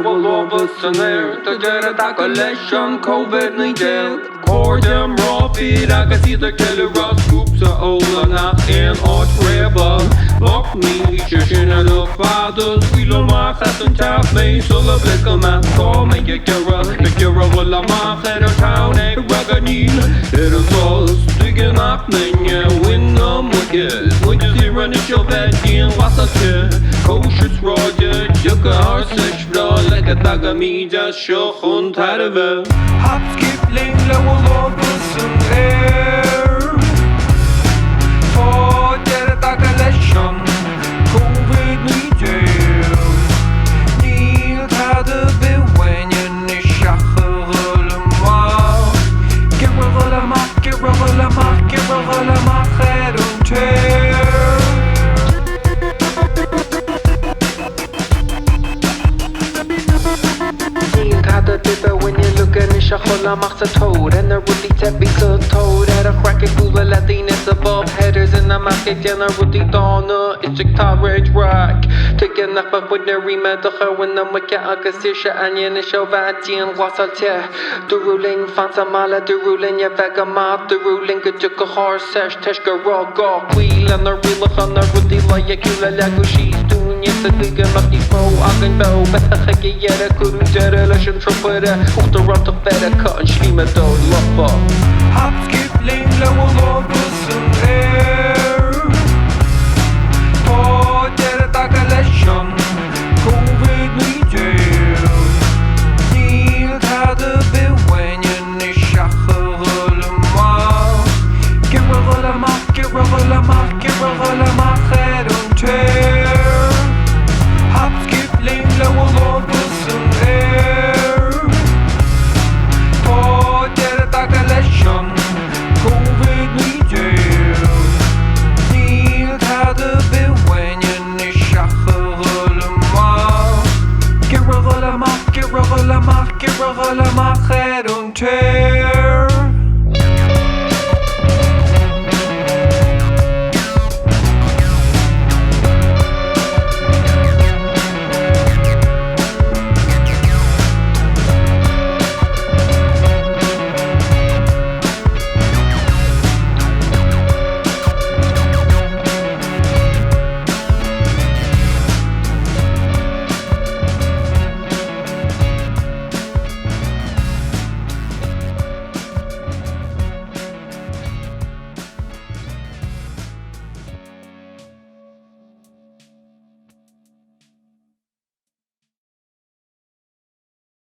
bhfuil lámha san air tá deireadh go leis an COVID-19 Cordam ráfid agus idir ceiliúradh Scúps a óla nach éon áit réabadh Loch ní sé sinna le fada Scaoil amach as an teap mé sula bith go meas cá mé gearraidh bhfuil amach ar an town ag raganín ar an fós duige nach naine win am muidir tí rinne seo bheith díon wasache Cóisirs ráide deocha ar seisbra le go taga míide seo chun tada bheith Hop, skip, léim le bhfuil lámha san air Tá deireadh go leis an COVID-19 Níl tada bhhain is seachar amach Gearraidh amach, gearraidh amach, gearraidh amach ar an tair Tada bibba when you look at it, shahola machsa toad and the ruddy teppy so toad had a crack at Gula Latinus above headers in the market and a ruddy donna it's a coverage rock taking up a with the remedical when the wicca agasisha and yen show vatian wasalte the ruling fansamala the ruling ya vagamat the ruling could took a horse sesh teshka roga wheel and the real on the ruddy like Gula Lagushi Yes, a big lucky foe, I can bow, but I can get a good generation trumpeter. Off the run to better cut and stream a dog, love. Hop, skip, léim le bhfuil lámha